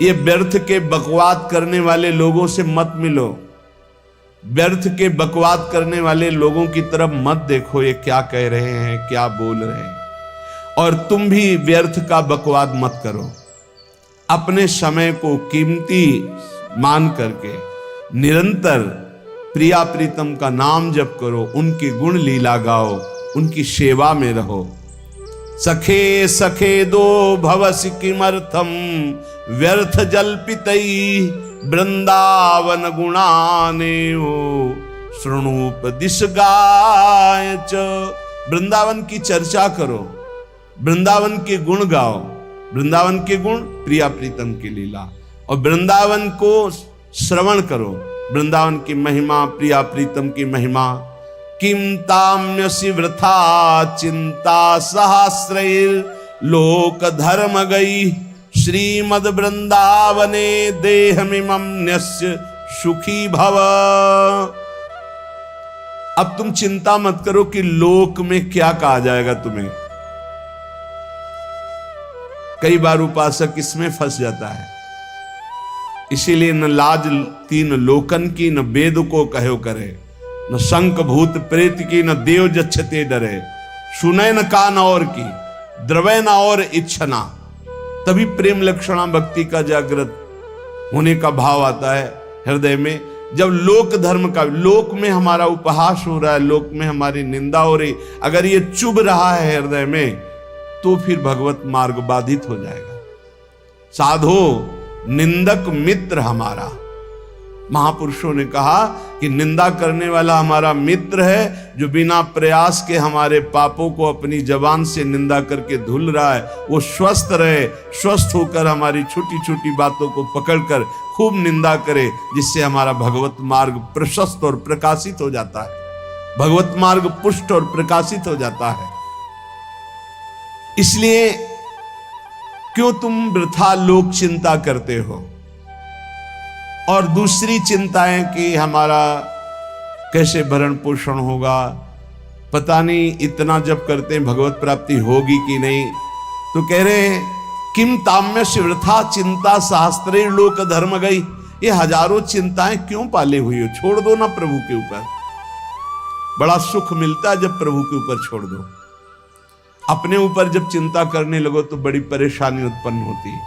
ये व्यर्थ के बकवाद करने वाले लोगों से मत मिलो, व्यर्थ के बकवाद करने वाले लोगों की तरफ मत देखो, ये क्या कह रहे हैं, क्या बोल रहे हैं। और तुम भी व्यर्थ का बकवाद मत करो। अपने समय को कीमती मान करके निरंतर प्रिया प्रीतम का नाम जप करो, उनके गुण लीला गाओ, उनकी सेवा में रहो। सखे सखे दो भवसि किमर्थम व्यर्थ जल्पितई वृंदावन गुणाने हो शृणुपदिश गाय च। वृंदावन की चर्चा करो, वृंदावन के गुण गाओ। वृंदावन के गुण, प्रिया प्रीतम की लीला, और वृंदावन को श्रवण करो, वृंदावन की महिमा, प्रिया प्रीतम की महिमा। किम ताम्यसि वृथा चिंता सहस्रैर लोक धर्म गई श्रीमद वृंदावने देहमिमं न्यस्य सुखी भव। अब तुम चिंता मत करो कि लोक में क्या कहा जाएगा तुम्हें। कई बार उपासक इसमें फंस जाता है, इसीलिए न लाज तीन लोकन की, न वेद को कहो करे, न शंख भूत प्रेत की, न देव जच्छते डरे, सुने न कान और की, द्रवै न और इच्छना। तभी प्रेम लक्षणा भक्ति का जागृत होने का भाव आता है हृदय में। जब लोक धर्म का, लोक में हमारा उपहास हो रहा है, लोक में हमारी निंदा हो रही, अगर ये चुभ रहा है हृदय में, तो फिर भगवत मार्ग बाधित हो जाएगा। साधो निंदक मित्र हमारा, महापुरुषों ने कहा कि निंदा करने वाला हमारा मित्र है, जो बिना प्रयास के हमारे पापों को अपनी जबान से निंदा करके धुल रहा है, वो स्वस्थ रहे, स्वस्थ होकर हमारी छोटी छोटी बातों को पकड़कर खूब निंदा करे, जिससे हमारा भगवत मार्ग प्रशस्त और प्रकाशित हो जाता है, भगवत मार्ग पुष्ट और प्रकाशित हो जाता है। इसलिए क्यों तुम वृथा लोक चिंता करते हो, और दूसरी चिंताएं कि हमारा कैसे भरण पोषण होगा, पता नहीं इतना जब करते हैं भगवत प्राप्ति होगी कि नहीं। तो कह रहे हैं किम ताम्यस्य वृथा चिंता शास्त्रे लोक धर्म गई। ये हजारों चिंताएं क्यों पाले हुई हो, छोड़ दो ना प्रभु के ऊपर। बड़ा सुख मिलता है जब प्रभु के ऊपर छोड़ दो। अपने ऊपर जब चिंता करने लगो तो बड़ी परेशानी उत्पन्न होती है,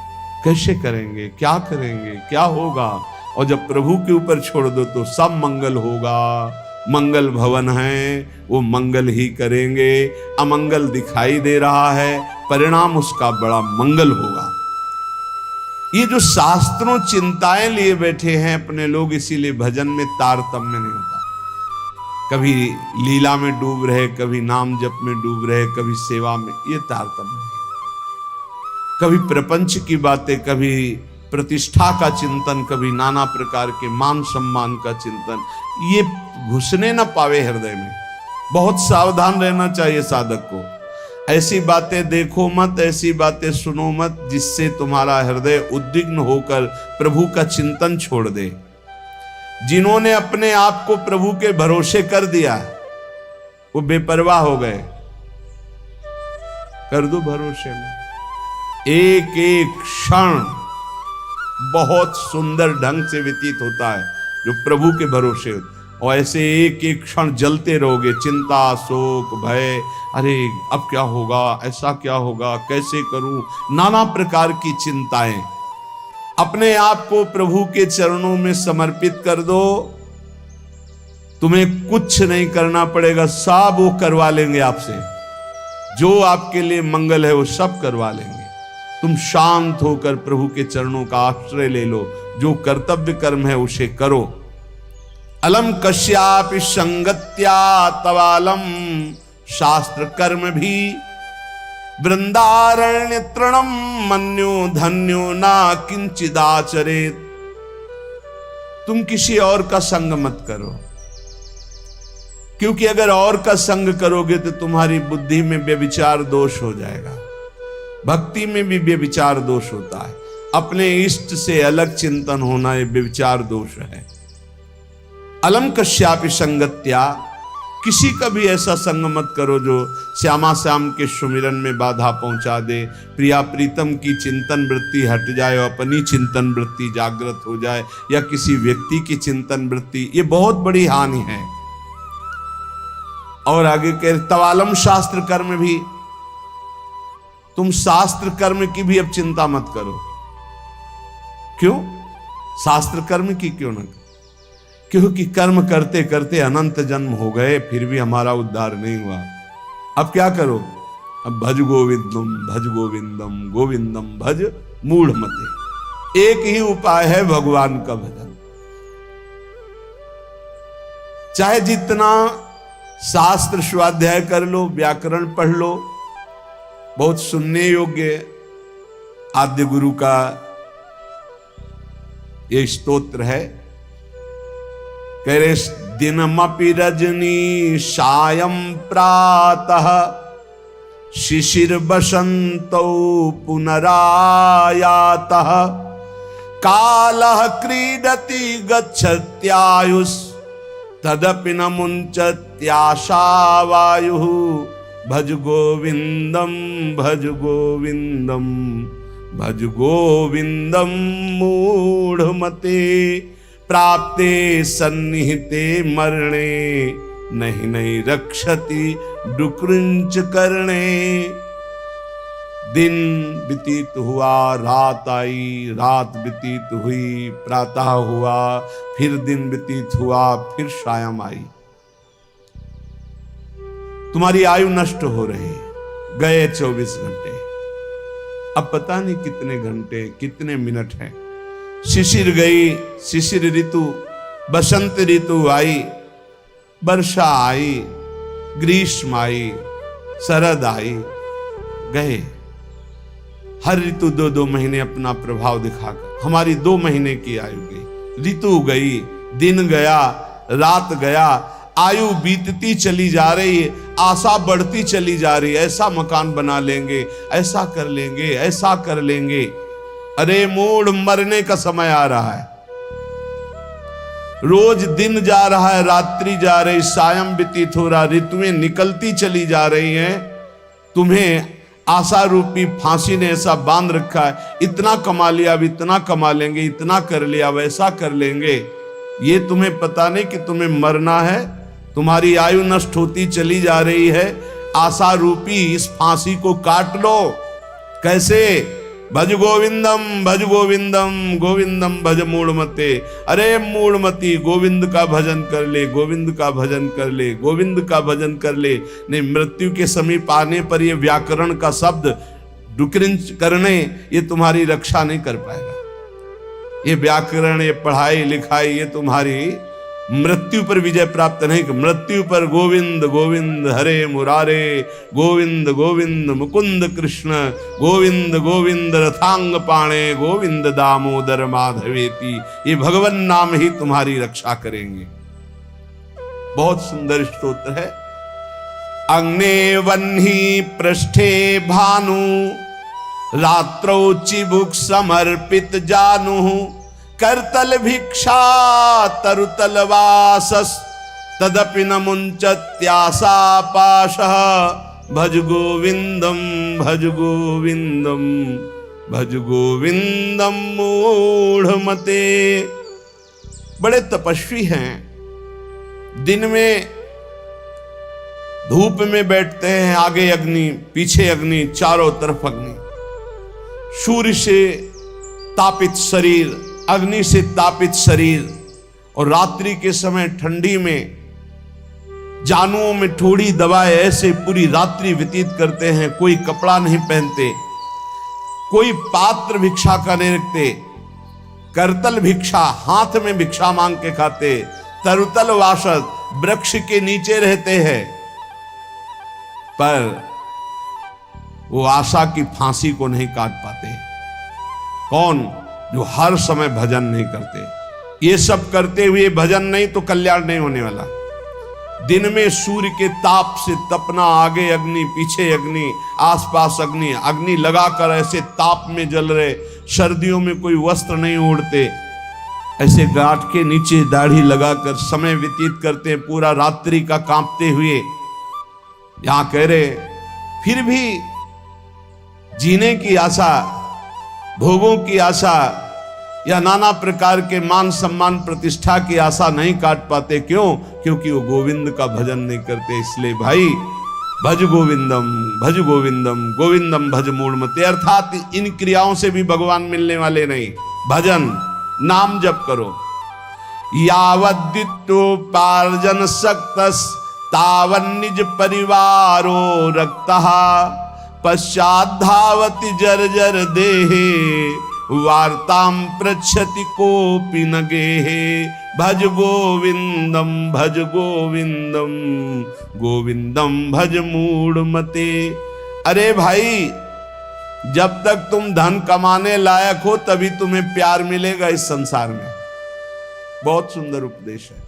कैसे करेंगे, क्या करेंगे, क्या होगा। और जब प्रभु के ऊपर छोड़ दो तो सब मंगल होगा। मंगल भवन है, वो मंगल ही करेंगे। अमंगल दिखाई दे रहा है, परिणाम उसका बड़ा मंगल होगा। ये जो शास्त्रों चिंताएं लिए बैठे हैं अपने लोग, इसीलिए भजन में तारतम्य नहीं होता। कभी लीला में डूब रहे, कभी नाम जप में डूब रहे, कभी सेवा में, ये तारतम्य नहीं। कभी प्रपंच की बातें, कभी प्रतिष्ठा का चिंतन, कभी नाना प्रकार के मान सम्मान का चिंतन, ये घुसने ना पावे हृदय में। बहुत सावधान रहना चाहिए साधक को। ऐसी बातें देखो मत, ऐसी बातें सुनो मत जिससे तुम्हारा हृदय उद्विग्न होकर प्रभु का चिंतन छोड़ दे। जिन्होंने अपने आप को प्रभु के भरोसे कर दिया, वो बेपरवाह हो गए। कर दो भरोसे में, एक एक क्षण बहुत सुंदर ढंग से व्यतीत होता है जो प्रभु के भरोसे। और ऐसे एक एक क्षण जलते रहोगे, चिंता, शोक, भय, अरे अब क्या होगा, ऐसा क्या होगा, कैसे करूं, नाना प्रकार की चिंताएं। अपने आप को प्रभु के चरणों में समर्पित कर दो, तुम्हें कुछ नहीं करना पड़ेगा, सब वो करवा लेंगे आपसे। जो आपके लिए मंगल है वो सब करवा लेंगे। तुम शांत होकर प्रभु के चरणों का आश्रय ले लो, जो कर्तव्य कर्म है उसे करो। अलम कश्यापि संगत्या तवालम शास्त्र कर्म भी वृंदारण्य तृणम मन्यो धन्यो ना किंचिदाचरेत। तुम किसी और का संग मत करो, क्योंकि अगर और का संग करोगे तो तुम्हारी बुद्धि में व्यभिचार दोष हो जाएगा। भक्ति में भी व्यभिचार दोष होता है। अपने इष्ट से अलग चिंतन होना ये व्यभिचार दोष है। अलम कश्यापि संगत्या, किसी का भी ऐसा संग मत करो जो श्यामा श्याम के सुमिरन में बाधा पहुंचा दे। प्रिया प्रीतम की चिंतन वृत्ति हट जाए और अपनी चिंतन वृत्ति जागृत हो जाए, या किसी व्यक्ति की चिंतन वृत्ति, ये बहुत बड़ी हानि है। और आगे कह तवालम शास्त्र कर्म भी, तुम शास्त्र कर्म की भी अब चिंता मत करो। क्यों? शास्त्र कर्म की क्यों ना? क्योंकि कर्म करते करते अनंत जन्म हो गए, फिर भी हमारा उद्धार नहीं हुआ। अब क्या करो? अब भज गोविंदम गोविंदम भज मूढ़मते। एक ही उपाय है भगवान का भजन। चाहे जितना शास्त्र स्वाध्याय कर लो, व्याकरण पढ़ लो, बहुत सुनने योग्य आद्य गुरु का ये स्तोत्र है। कह रहे दिनमपि रजनी सायं प्रातः शिशिर बसंतौ पुनरायातः कालः क्रीडति गच्छत्यायुस् तदपि न मुंचत्याशा वायुः भज गोविंदम भज गोविंदम भज गोविंदम मूढ़मते प्राप्ते सन्निहिते मरणे नहीं नहीं रक्षति डुकृंच करणे। दिन व्यतीत हुआ, रात आई, रात व्यतीत हुई, प्रातः हुआ, फिर दिन व्यतीत हुआ, फिर सायं आई। तुम्हारी आयु नष्ट हो रही है। गए 24 घंटे, अब पता नहीं कितने घंटे कितने मिनट हैं। शिशिर गई, शिशिर ऋतु, बसंत ऋतु आई, वर्षा आई, ग्रीष्म आई, शरद आई, गए। हर ऋतु 2-2 महीने अपना प्रभाव दिखाकर हमारी 2 महीने की आयु गई। ऋतु गई, दिन गया, रात गया, आयु बीतती चली जा रही है, आशा बढ़ती चली जा रही है। ऐसा मकान बना लेंगे, ऐसा कर लेंगे, ऐसा कर लेंगे। अरे मूड, मरने का समय आ रहा है। रोज दिन जा रहा है, रात्रि जा रही, सायं व्यतीत हो रहा, ऋतुएं निकलती चली जा रही हैं। तुम्हें आशा रूपी फांसी ने ऐसा बांध रखा है, इतना कमा लिया, अब इतना कमा लेंगे, इतना कर लिया, वैसा कर लेंगे। ये तुम्हें पता नहीं कि तुम्हें मरना है। तुम्हारी आयु नष्ट होती चली जा रही है। आशा रूपी इस फांसी को काट लो। कैसे? भज गोविंदम भज गोविंदम गोविंदम भज मूढ़मते। अरे मूढ़मती, गोविंद का भजन कर ले, गोविंद का भजन कर ले, गोविंद का भजन कर ले। नहीं, मृत्यु के समीप आने पर ये व्याकरण का शब्द डुकृंच करने, ये तुम्हारी रक्षा नहीं कर पाएगा। ये व्याकरण, ये पढ़ाई लिखाई, ये तुम्हारी मृत्यु पर विजय प्राप्त नहीं। मृत्यु पर गोविंद गोविंद हरे मुरारे, गोविंद गोविंद मुकुंद कृष्ण, गोविंद गोविंद रथांग पाणे, गोविंद दामोदर माधवेति, ये भगवान नाम ही तुम्हारी रक्षा करेंगे। बहुत सुंदर स्तोत्र है। अग्ने वह्नि पृष्ठे भानु रात्रौ चिबुक समर्पित जानु करतल भिक्षा तरुतल वासस तदपि न मुंचत्याशा पाशः भज गोविंदम भज गोविंदम भज गोविंदम मूढ़मते। बड़े तपस्वी हैं। दिन में धूप में बैठते हैं, आगे अग्नि, पीछे अग्नि, चारों तरफ अग्नि। सूर्य से तापित शरीर, अग्नि से तापित शरीर, और रात्रि के समय ठंडी में जानुओं में थोड़ी दबाए, ऐसे पूरी रात्रि व्यतीत करते हैं। कोई कपड़ा नहीं पहनते, कोई पात्र भिक्षा का नहीं रखते, करतल भिक्षा, हाथ में भिक्षा मांग के खाते। तरुतल वासद, वृक्ष के नीचे रहते हैं, पर वो आशा की फांसी को नहीं काट पाते। कौन? जो हर समय भजन नहीं करते। ये सब करते हुए भजन नहीं तो कल्याण नहीं होने वाला। दिन में सूर्य के ताप से तपना, आगे अग्नि, पीछे अग्नि, आसपास अग्नि, अग्नि लगाकर ऐसे ताप में जल रहे। सर्दियों में कोई वस्त्र नहीं ओढ़ते, ऐसे गांठ के नीचे दाढ़ी लगाकर समय व्यतीत करते हैं, पूरा रात्रि का कांपते हुए। यहां कह रहे फिर भी जीने की आशा, भोगों की आशा या नाना प्रकार के मान सम्मान प्रतिष्ठा की आशा नहीं काट पाते। क्यों? क्योंकि वो गोविंद का भजन नहीं करते। इसलिए भाई भज गोविंदम, भज गोविंदम, गोविंदम भज मूढ़मते। अर्थात इन क्रियाओं से भी भगवान मिलने वाले नहीं। भजन, नाम जप करो। यावद्वित्तोपार्जन सक्तस तावन निज परिवारो रक्तः पश्चात धावति जर्जर देहे वार्ताम पृच्छति कोपि न गेहे। भज गोविंदम, भज गोविंदम, गोविंदम भज मूढ़मते। अरे भाई, जब तक तुम धन कमाने लायक हो तभी तुम्हें प्यार मिलेगा इस संसार में। बहुत सुंदर उपदेश है।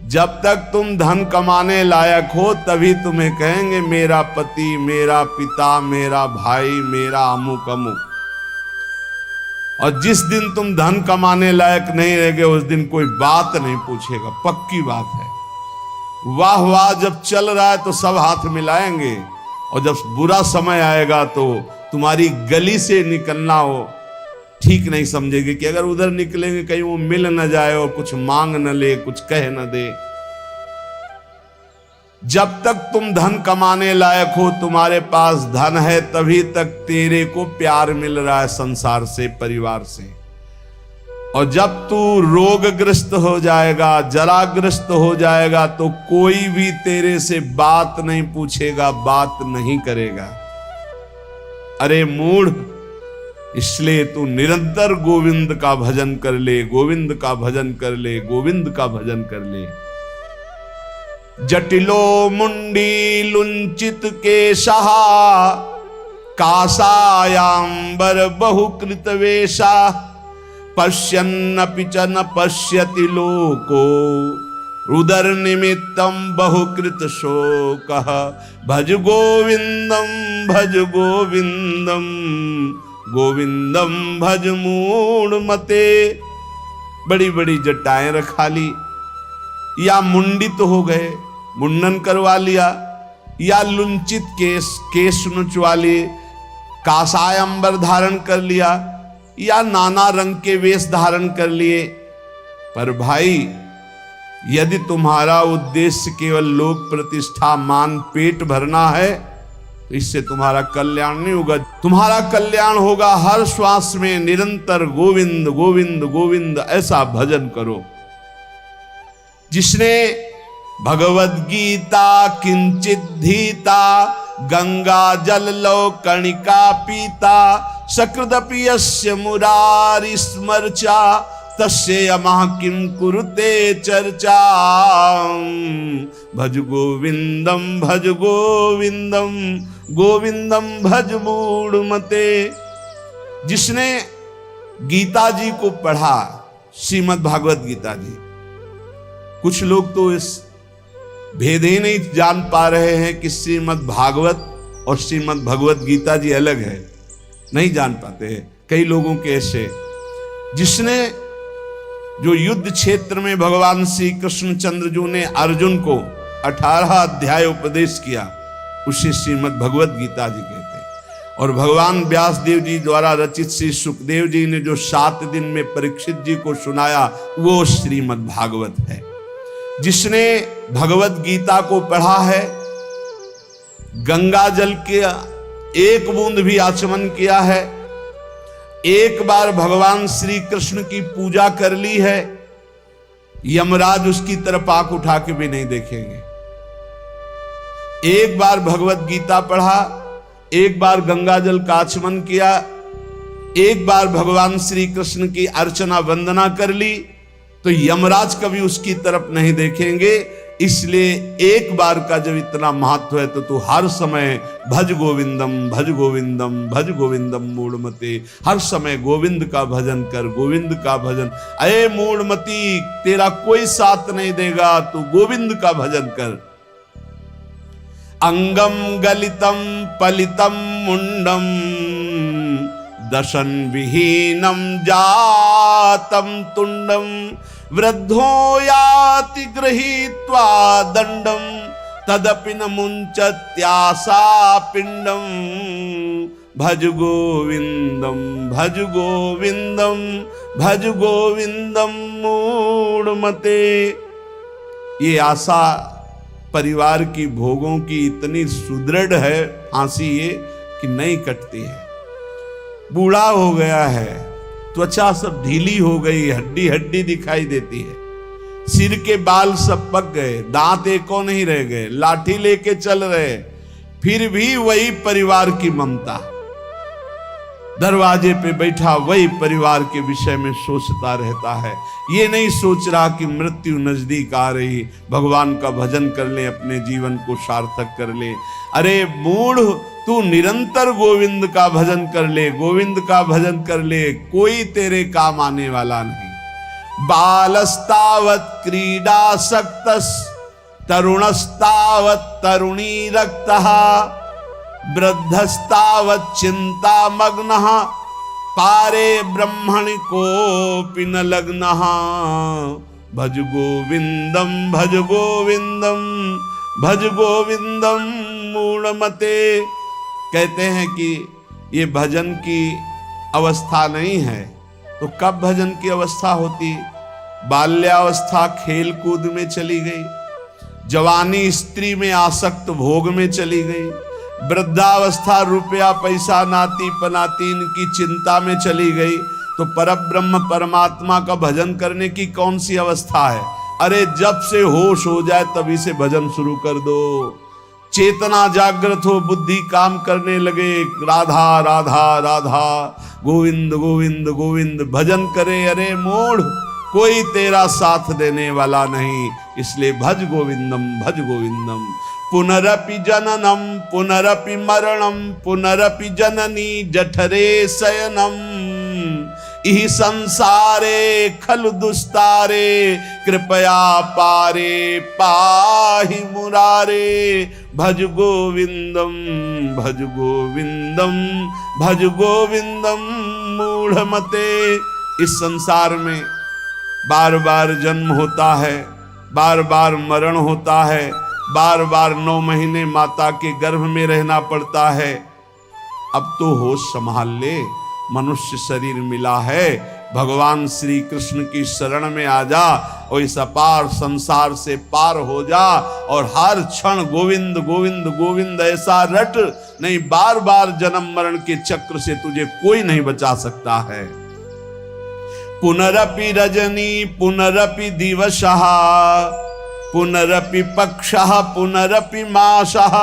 जब तक तुम धन कमाने लायक हो तभी तुम्हें कहेंगे मेरा पति, मेरा पिता, मेरा भाई, मेरा अमुक अमुक। और जिस दिन तुम धन कमाने लायक नहीं रहोगे उस दिन कोई बात नहीं पूछेगा, पक्की बात है। वाह वाह जब चल रहा है तो सब हाथ मिलाएंगे, और जब बुरा समय आएगा तो तुम्हारी गली से निकलना हो ठीक नहीं समझेगी कि अगर उधर निकलेंगे कहीं वो मिल न जाए और कुछ मांग न ले, कुछ कह न दे। जब तक तुम धन कमाने लायक हो, तुम्हारे पास धन है, तभी तक तेरे को प्यार मिल रहा है संसार से, परिवार से। और जब तू रोगग्रस्त हो जाएगा, जराग्रस्त हो जाएगा, तो कोई भी तेरे से बात नहीं पूछेगा, बात नहीं करेगा। अरे मूढ़, इसलिए तू निरंतर गोविंद का भजन कर ले, गोविंद का भजन कर ले, गोविंद का भजन कर ले। जटिलो मुंडी लुंचित केशः कासायांबर बहुकृत वेशा पश्यन्नपि च न पश्यति लोको रुदर निमित्तम बहुकृत शोकः। भज गोविंदम, भज गोविंदम, गोविंदम भज मूढ़मते। बड़ी बड़ी जटाएं रखा ली, या मुंडित हो गए, मुंडन करवा लिया, या लुंचित केश नुचवा लिए, कासाय अंबर धारण कर लिया, या नाना रंग के वेश धारण कर लिए। पर भाई, यदि तुम्हारा उद्देश्य केवल लोक प्रतिष्ठा, मान, पेट भरना है तो इससे तुम्हारा कल्याण नहीं होगा। तुम्हारा कल्याण होगा हर श्वास में निरंतर गोविंद गोविंद गोविंद ऐसा भजन करो। जिसने भगवद गीता किंचित धीता गंगा जल लो कणिका पीता सकृदपि यस्य मुरारि स्मर्चा तस्य यमः किं कुरुते चर्चा। भज गोविंदम, भज गोविंदम, गोविंदम भज मूढ़मते। जिसने गीता जी को पढ़ा, श्रीमद् भागवत गीता जी, कुछ लोग तो इस भेद ही नहीं जान पा रहे हैं कि श्रीमद् भागवत और श्रीमद् भगवत गीता जी अलग है, नहीं जान पाते हैं कई लोगों के ऐसे। जिसने जो युद्ध क्षेत्र में भगवान श्री कृष्णचंद्र जी ने अर्जुन को 18 अध्याय उपदेश किया, उसे श्रीमद् भगवत गीता जी कहते हैं। और भगवान व्यास देव जी द्वारा रचित श्री सुखदेव जी ने जो 7 दिन में परीक्षित जी को सुनाया, वो श्रीमद् भागवत है। जिसने भगवत गीता को पढ़ा है, गंगा जल के एक बूंद भी आचमन किया है, एक बार भगवान श्री कृष्ण की पूजा कर ली है, यमराज उसकी तरफ आंख उठा के भी नहीं देखेंगे। एक बार भगवत गीता पढ़ा, एक बार गंगा जल का आचमन किया, एक बार भगवान श्री कृष्ण की अर्चना वंदना कर ली, तो यमराज कभी उसकी तरफ नहीं देखेंगे। इसलिए एक बार का जब इतना महत्व है तो तू हर समय भज गोविंदम, भज गोविंदम, भज गोविंदम मूढ़मते। हर समय गोविंद का भजन कर, गोविंद का भजन। अये मूढ़मती, तेरा कोई साथ नहीं देगा, तू गोविंद का भजन कर। अंगम गलितम पलितम मुंडम दशन विहीनम जातम तुंडम वृद्धो याति गृहीत्वा दंडम तदपि न मुंचत्यासा पिंडम भज गोविंदम भज गोविंदम भज गोविंदम मूढ़मते। ये आशा परिवार की भोगों की इतनी सुदृढ़ है फांसी ये कि नहीं कटती है। बूढ़ा हो गया है, त्वचा सब ढीली हो गई, हड्डी हड्डी दिखाई देती है, सिर के बाल सब पक गए, दांत एको नहीं रह गए, लाठी लेके चल रहे, फिर भी वही परिवार की ममता। दरवाजे पे बैठा वही परिवार के विषय में सोचता रहता है। ये नहीं सोच रहा कि मृत्यु नजदीक आ रही, भगवान का भजन कर ले, अपने जीवन को सार्थक कर ले। अरे मूढ़, तू निरंतर गोविंद का भजन कर ले, गोविंद का भजन कर ले, कोई तेरे काम आने वाला नहीं। बालस्तावत क्रीडासक्तस् तरुणस्तावत तरुणी रक्तः वृद्धस्तावत चिंता मग्नः पारे ब्रह्मणि कोऽपि न लग्नः भज गोविंदम भज गोविंदम भज गोविंदम मूढ़मते। कहते हैं कि ये भजन की अवस्था नहीं है तो कब भजन की अवस्था होती? बाल्यावस्था खेल कूद में चली गई, जवानी स्त्री में आसक्त भोग में चली गई, वृद्धावस्था रुपया पैसा नाती पनाती इनकी चिंता में चली गई, तो परब्रह्म परमात्मा का भजन करने की कौन सी अवस्था है? अरे जब से होश हो जाए तभी से भजन शुरू कर दो। चेतना जागृत हो, बुद्धि काम करने लगे, राधा राधा राधा गोविंद गोविंद गोविंद भजन करे। अरे मूढ़, कोई तेरा साथ देने वाला नहीं, इसलिए भज गोविंदम भज गोविंदम। पुनरपि जननम पुनरपि मरणम पुनरपि जननी जठरे शयनम इहि संसारे खलु दुस्तारे कृपया पारे पाहि मुरारे भज गोविंदम भज गोविंदम भज गोविंदम मूढ़मते। इस संसार में बार बार जन्म होता है, बार बार मरण होता है, बार बार 9 महीने माता के गर्भ में रहना पड़ता है। अब तो होश संभाल ले, मनुष्य शरीर मिला है, भगवान श्री कृष्ण की शरण में आ जा और इस अपार संसार से पार हो जा और हर क्षण गोविंद गोविंद गोविंद ऐसा रट, नहीं बार बार जन्म मरण के चक्र से तुझे कोई नहीं बचा सकता है। पुनरपि रजनी पुनरपि दिवसः पुनरपि पक्षः पुनरपि मासः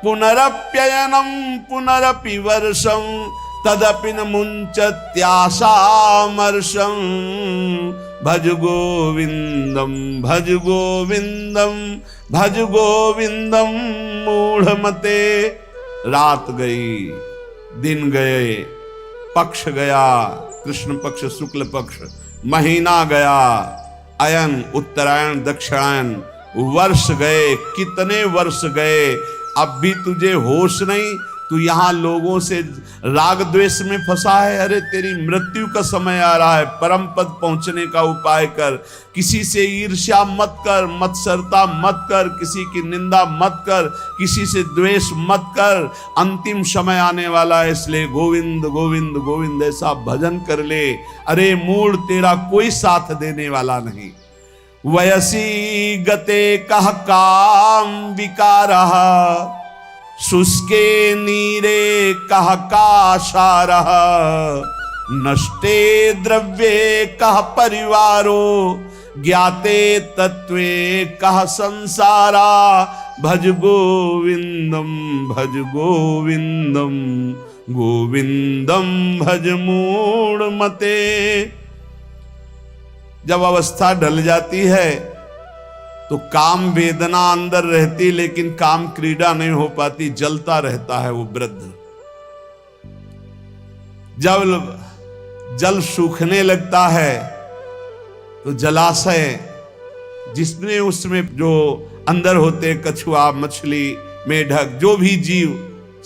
पुनरप्ययनं पुनरपि वर्षं तदपि न मुञ्चत्याशामर्षं भज गोविंदम भज गोविंदम भज गोविंदम मूढ़मते। रात गई, दिन गए, पक्ष गया, कृष्ण पक्ष शुक्ल पक्ष, महीना गया, अयन उत्तरायण दक्षिणायन, वर्ष गए, कितने वर्ष गए, अब भी तुझे होश नहीं? तू यहाँ लोगों से राग द्वेष में फंसा है। अरे तेरी मृत्यु का समय आ रहा है, परम पद पहुंचने का उपाय कर। किसी से ईर्ष्या मत कर, मत्सरता मत कर, किसी की निंदा मत कर, किसी से द्वेष मत कर। अंतिम समय आने वाला है, इसलिए गोविंद गोविंद गोविंद ऐसा भजन कर ले। अरे मूढ़, तेरा कोई साथ देने वाला नहीं। वयसी गते कह काम विकारः शुष्के नीरे कह काशारः नष्टे द्रव्ये कह परिवारो ज्ञाते तत्वे कह संसारा भज गोविंदम भज गोविंदम गोविंदम भज मूढ़मते। जब अवस्था ढल जाती है तो काम वेदना अंदर रहती, लेकिन काम क्रीड़ा नहीं हो पाती, जलता रहता है वो वृद्ध। जब जल सूखने लगता है तो जलाशय जिसमें उसमें जो अंदर होते, कछुआ मछली मेढक जो भी जीव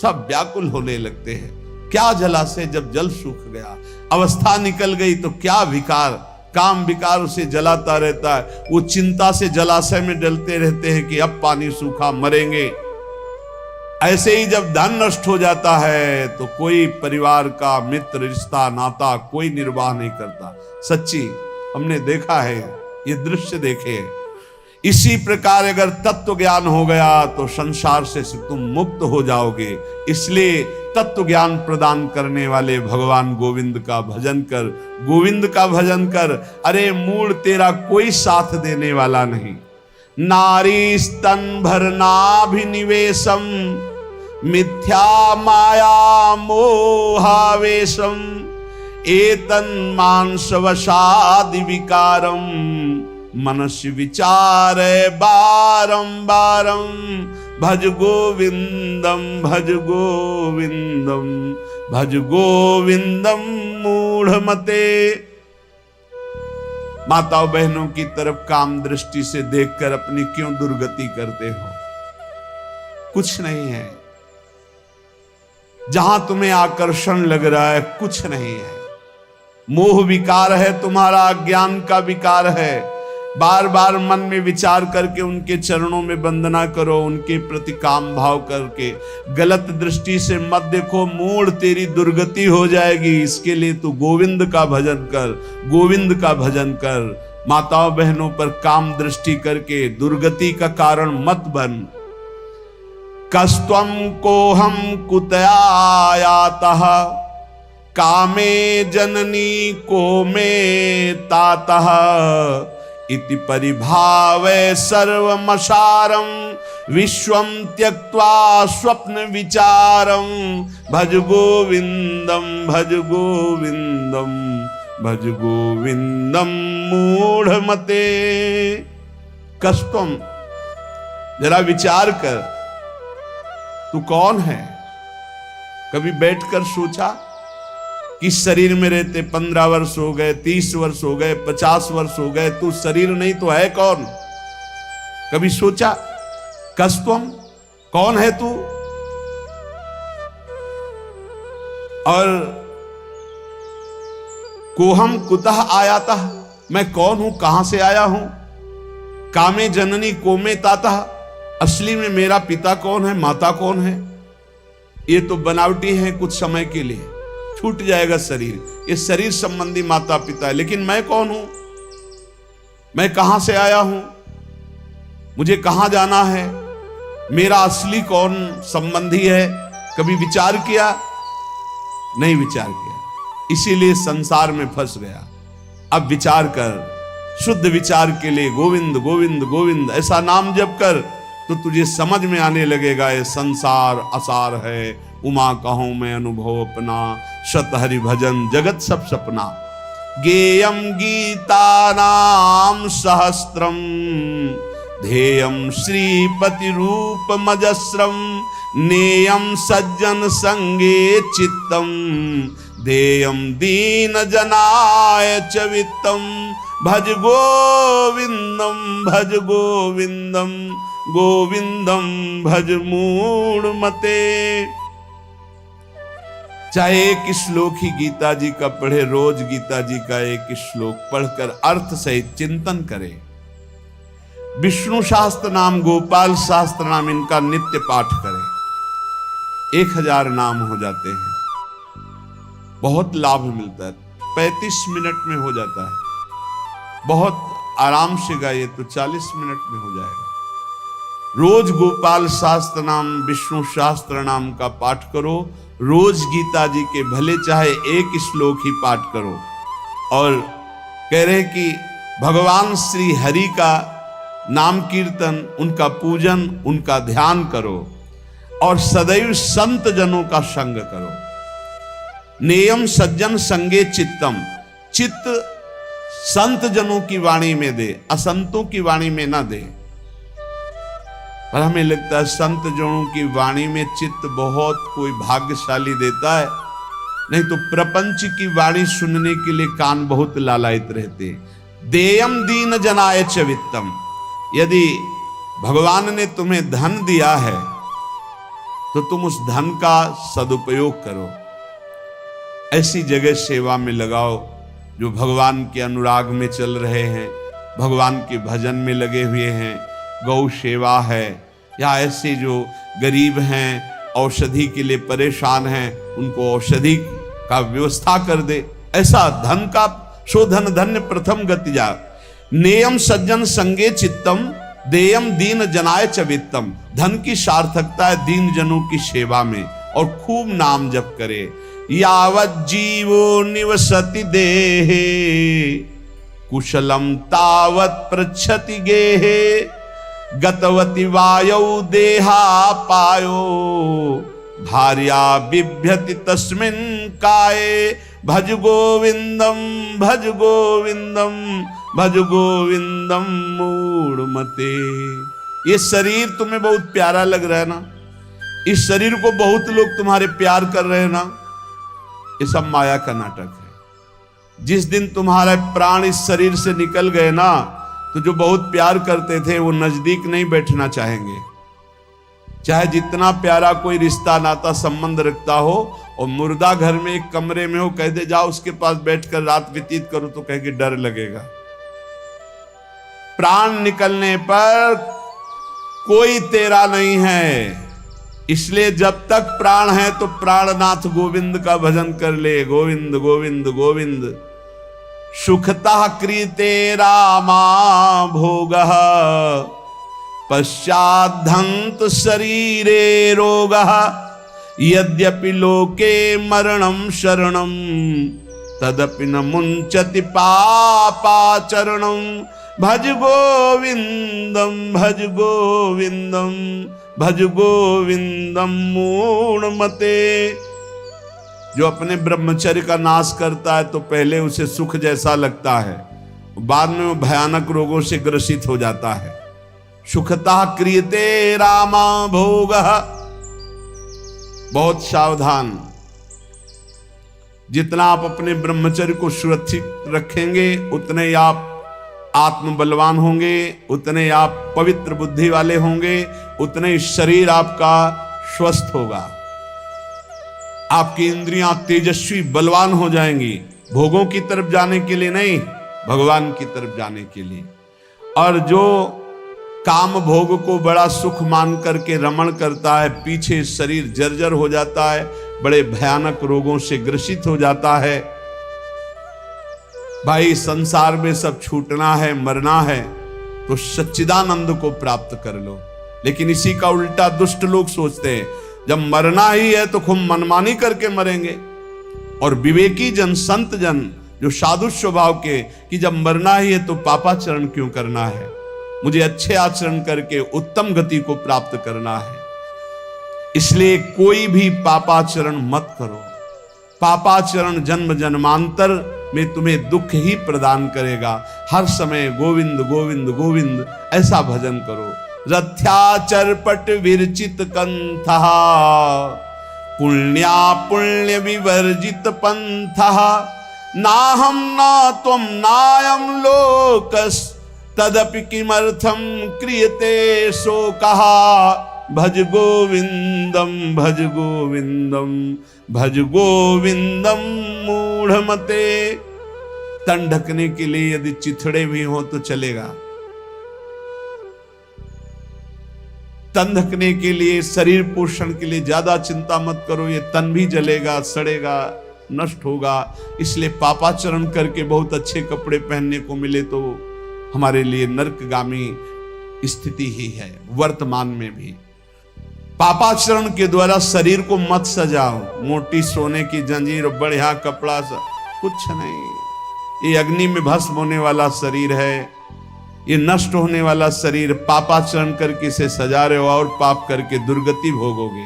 सब व्याकुल होने लगते हैं। क्या जलाशय, जब जल सूख गया, अवस्था निकल गई तो क्या विकार, काम विकार उसे जलाता रहता है। वो चिंता से जलाशय में डलते रहते हैं कि अब पानी सूखा, मरेंगे। ऐसे ही जब धन नष्ट हो जाता है तो कोई परिवार का मित्र, रिश्ता, नाता कोई निर्वाह नहीं करता। सच्ची हमने देखा है, ये दृश्य देखे। इसी प्रकार अगर तत्व ज्ञान हो गया तो संसार से तुम मुक्त हो जाओगे। इसलिए तत्व ज्ञान प्रदान करने वाले भगवान गोविंद का भजन कर, गोविंद का भजन कर। अरे मूड तेरा कोई साथ देने वाला नहीं। नारी स्तन भरनाभिनिवेशम मिथ्या माया मोहावेशम एतन मांसवशादि विकारम मनस्य विचार बारंबारम भज गोविंदम भज गोविंदम भज गोविंदम मूढ़मते। माताओं बहनों की तरफ काम दृष्टि से देखकर अपनी क्यों दुर्गति करते हो? कुछ नहीं है। जहां तुम्हें आकर्षण लग रहा है कुछ नहीं है। मोह विकार है तुम्हारा, अज्ञान का विकार है। बार बार मन में विचार करके उनके चरणों में वंदना करो, उनके प्रति काम भाव करके। गलत दृष्टि से मत देखो, मूड तेरी दुर्गति हो जाएगी। इसके लिए तू गोविंद का भजन कर, गोविंद का भजन कर। माताओं बहनों पर काम दृष्टि करके दुर्गति का कारण मत बन। कस्त्वं कोहम कुतयायातः कामे जननी को मे तातः इति परिभावे सर्वमसारं विश्वं त्यक्त्वा स्वप्न विचारं भज गोविंदम भज गोविंदम भज गोविंदम मूढ़मते। कस्त्वम, जरा विचार कर, तू कौन है? कभी बैठकर सोचा कि शरीर में रहते 15 वर्ष हो गए, 30 वर्ष हो गए, 50 वर्ष हो गए, तू शरीर नहीं तो है कौन? कभी सोचा? कस्त्वम, कौन है तू? और कोहम कुतः आयाता, मैं कौन हूं, कहां से आया हूं? कामे जननी कोमे ताता, असली में मेरा पिता कौन है, माता कौन है? ये तो बनावटी है, कुछ समय के लिए छूट जाएगा शरीर। ये शरीर संबंधी माता पिता है, लेकिन मैं कौन हूं? मैं कहां से आया हूं? मुझे कहां जाना है? मेरा असली कौन संबंधी है? कभी विचार किया? नहीं विचार किया, इसीलिए संसार में फंस गया। अब विचार कर, शुद्ध विचार के लिए गोविंद गोविंद गोविंद ऐसा नाम जप कर तो तुझे समझ में आने लगेगा ये संसार असार है। उमा कहूं मैं अनुभव अपना, शत हरि भजन जगत सब सपना। गेयम गीता नाम सहस्त्रम ध्येयम श्रीपति रूप मजस्रम नेयम सज्जन संगे चित्तम ध्येयम दीन जनाय च वित्तम भज गोविंदम भज गोविंदम गोविंदम भज मूढ़मते। चाहे एक श्लोक ही गीता जी का पढ़े, रोज गीता जी का एक श्लोक पढ़कर अर्थ सहित चिंतन करे। विष्णु शास्त्र नाम, गोपाल शास्त्र नाम, इनका नित्य पाठ करे। 1000 नाम हो जाते हैं, बहुत लाभ मिलता है। 35 मिनट में हो जाता है। बहुत आराम से गाइए तो 40 मिनट में हो जाएगा। रोज गोपाल शास्त्र नाम, विष्णु शास्त्र नाम का पाठ करो। रोज गीता जी के भले चाहे एक श्लोक ही पाठ करो। और कह रहे कि भगवान श्री हरि का नाम कीर्तन, उनका पूजन, उनका ध्यान करो और सदैव संत जनों का संग करो। नेयम सज्जन संगे चित्तम, चित्त संत जनों की वाणी में दे, असंतों की वाणी में ना दे। पर हमें लगता है संत जनों की वाणी में चित्त बहुत कोई भाग्यशाली देता है, नहीं तो प्रपंच की वाणी सुनने के लिए कान बहुत लालायित रहते। देयम दीन जनाय च वित्तम, यदि भगवान ने तुम्हें धन दिया है तो तुम उस धन का सदुपयोग करो। ऐसी जगह सेवा में लगाओ जो भगवान के अनुराग में चल रहे हैं, भगवान के भजन में लगे हुए हैं, गौ सेवा है, या ऐसे जो गरीब हैं, औषधि के लिए परेशान हैं, उनको औषधि का व्यवस्था कर दे। ऐसा धन का शोधन धन्य प्रथम गति जा। नेयम सज्जन संगे चित्तम देयम दीन जनाय च वित्तम। धन की सार्थकता है दीन जनों की सेवा में, और खूब नाम जप करे। यावत जीवो निवसति देहे कुशलम तावत पृच्छति गेहे। गतवति वायौ देहा पायो भार्या बिभ्यति तस्मिन् काये। भज गोविंदम भज गोविंदम भज गोविंदम मूढ़मते। ये शरीर तुम्हें बहुत प्यारा लग रहा है ना, इस शरीर को बहुत लोग तुम्हारे प्यार कर रहे हैं ना, ये सब माया का नाटक है। जिस दिन तुम्हारा प्राण इस शरीर से निकल गए ना, तो जो बहुत प्यार करते थे वो नजदीक नहीं बैठना चाहेंगे। चाहे जितना प्यारा कोई रिश्ता नाता संबंध रखता हो, और मुर्दा घर में एक कमरे में हो, कह दे जाओ उसके पास बैठकर रात व्यतीत करो, तो कह के डर लगेगा। प्राण निकलने पर कोई तेरा नहीं है, इसलिए जब तक प्राण है तो प्राणनाथ गोविंद का भजन कर ले। गोविंद गोविंद गोविंद। सुखतः क्रीते रामा भोगः पश्चाद्धंत शरीरे रोगः। यद्यपि लोके मरणं शरणं तदपि न मुंचति पापाचरणं। भज गोविंदम भज गोविंदम भज गोविंदम मूढ़मते। जो अपने ब्रह्मचर्य का नाश करता है तो पहले उसे सुख जैसा लगता है, बाद में वो भयानक रोगों से ग्रसित हो जाता है। सुखतः क्रियते रामा भोगः। बहुत सावधान। जितना आप अपने ब्रह्मचर्य को सुरक्षित रखेंगे उतने आप आत्मबलवान होंगे, उतने आप पवित्र बुद्धि वाले होंगे, उतने ही शरीर आपका स्वस्थ होगा। आपकी इंद्रियां तेजस्वी बलवान हो जाएंगी, भोगों की तरफ जाने के लिए नहीं, भगवान की तरफ जाने के लिए। और जो काम भोग को बड़ा सुख मान करके रमण करता है, पीछे शरीर जर्जर हो जाता है, बड़े भयानक रोगों से ग्रसित हो जाता है। भाई संसार में सब छूटना है, मरना है, तो सच्चिदानंद को प्राप्त कर लो। लेकिन इसी का उल्टा दुष्ट लोग सोचते हैं, जब मरना ही है तो खूब मनमानी करके मरेंगे। और विवेकी जन, संत जन जो साधु स्वभाव के, कि जब मरना ही है तो पापाचरण क्यों करना है, मुझे अच्छे आचरण करके उत्तम गति को प्राप्त करना है। इसलिए कोई भी पापाचरण मत करो। पापाचरण जन्म जन्मांतर में तुम्हें दुख ही प्रदान करेगा। हर समय गोविंद गोविंद गोविंद ऐसा भजन करो। रथ्याचरपट विरचित कंथा पुण्या पुण्य विवर्जित पंथा। नाहम ना त्वम नायम लोकस तदपि किमर्थम क्रियते शोकः। भज गोविंदम भज गोविंदम भज गोविंदम मूढ़मते। तन ढकने के लिए यदि चिथड़े भी हो तो चलेगा। तन ढकने के लिए, शरीर पोषण के लिए ज्यादा चिंता मत करो, ये तन भी जलेगा, सड़ेगा, नष्ट होगा। इसलिए पापाचरण करके बहुत अच्छे कपड़े पहनने को मिले तो हमारे लिए नरकगामी स्थिति ही है। वर्तमान में भी पापाचरण के द्वारा शरीर को मत सजाओ। मोटी सोने की जंजीर, बढ़िया कपड़ा, कुछ नहीं। ये अग्नि में भस्म होने वाला शरीर है, ये नष्ट होने वाला शरीर। पापाचरण करके इसे सजा रहे हो और पाप करके दुर्गति भोगोगे।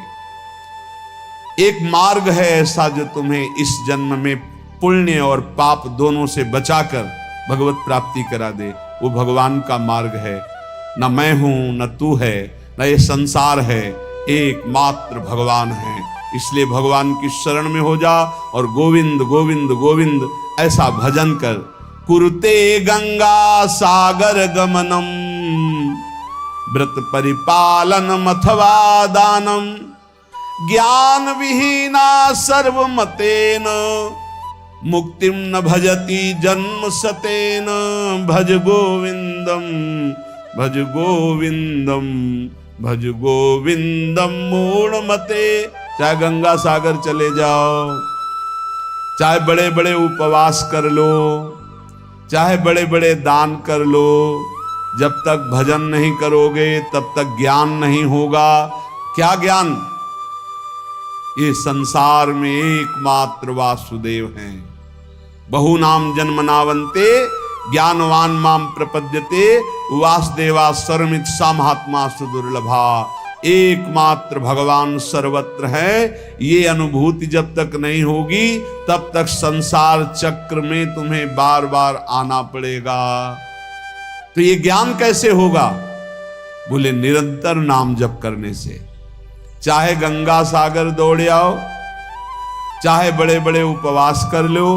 एक मार्ग है ऐसा जो तुम्हें इस जन्म में पुण्य और पाप दोनों से बचाकर भगवत प्राप्ति करा दे। वो भगवान का मार्ग है। न मैं हूं, न तू है, न ये संसार है, एकमात्र भगवान है। इसलिए भगवान की शरण में हो जा और गोविंद गोविंद गोविंद ऐसा भजन कर। कुरुते गंगा सागर गमनम व्रत परिपालनम अथवा दानम। ज्ञान विहीना सर्वमतेन मुक्तिम न भजति जन्म सतेन। भज गोविंदम भज गोविंदम भज गोविंदम मूढ़मते। चाहे गंगा सागर चले जाओ, चाहे बड़े बड़े उपवास कर लो, चाहे बड़े बड़े दान कर लो, जब तक भजन नहीं करोगे तब तक ज्ञान नहीं होगा। क्या ज्ञान? ये संसार में एकमात्र वासुदेव हैं। बहुनाम जन्मनावन्ते ज्ञानवान माम प्रपद्यते वासुदेवा सर्वमित सा महात्मा सुदुर्लभा। एकमात्र भगवान सर्वत्र है। ये अनुभूति जब तक नहीं होगी तब तक संसार चक्र में तुम्हें बार बार आना पड़ेगा। तो ये ज्ञान कैसे होगा? बोले निरंतर नाम जप करने से। चाहे गंगा सागर दौड़ आओ, चाहे बड़े बड़े उपवास कर लो,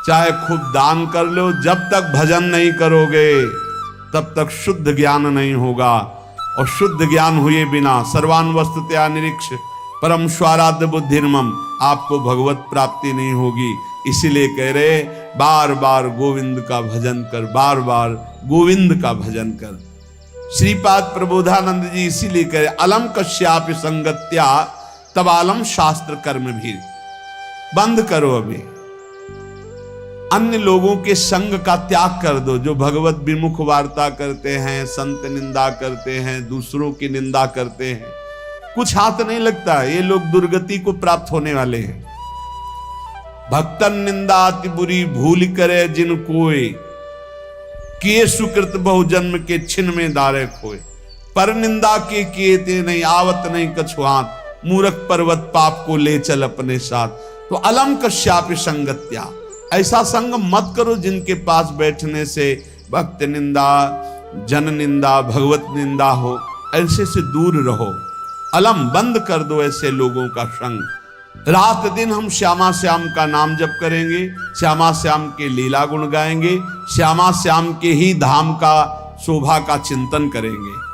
चाहे खूब दान कर लो, जब तक भजन नहीं करोगे तब तक शुद्ध ज्ञान नहीं होगा। और शुद्ध ज्ञान हुए बिना सर्वान वस्तुतया निरीक्ष परम स्वाराध्य बुद्धिर्मम, आपको भगवत प्राप्ति नहीं होगी। इसीलिए कह रहे बार बार गोविंद का भजन कर, बार बार गोविंद का भजन कर। श्रीपाद प्रबोधानंद जी इसीलिए कह रहे अलम कश्यापि संगत्या तबालम शास्त्र कर्म भी। बंद करो, अभी अन्य लोगों के संग का त्याग कर दो, जो भगवत विमुख वार्ता करते हैं, संत निंदा करते हैं, दूसरों की निंदा करते हैं। कुछ हाथ नहीं लगता, ये लोग दुर्गति को प्राप्त होने वाले हैं। भक्तन निंदा अति बुरी भूल करे जिन कोय, किए सुकृत बहु जन्म के छिन में दारे खोए। पर निंदा के किए ते नहीं आवत नहीं कछु हाथ, मूर्ख पर्वत पाप को ले चल अपने साथ। तो अलम कश्यापि संगत्या, ऐसा संग मत करो जिनके पास बैठने से भक्त निंदा, जन निंदा, भगवत निंदा हो। ऐसे से दूर रहो। अलम, बंद कर दो ऐसे लोगों का संग। रात दिन हम श्यामा श्याम का नाम जप करेंगे, श्यामा श्याम के लीला गुण गाएंगे, श्यामा श्याम के ही धाम का शोभा का चिंतन करेंगे।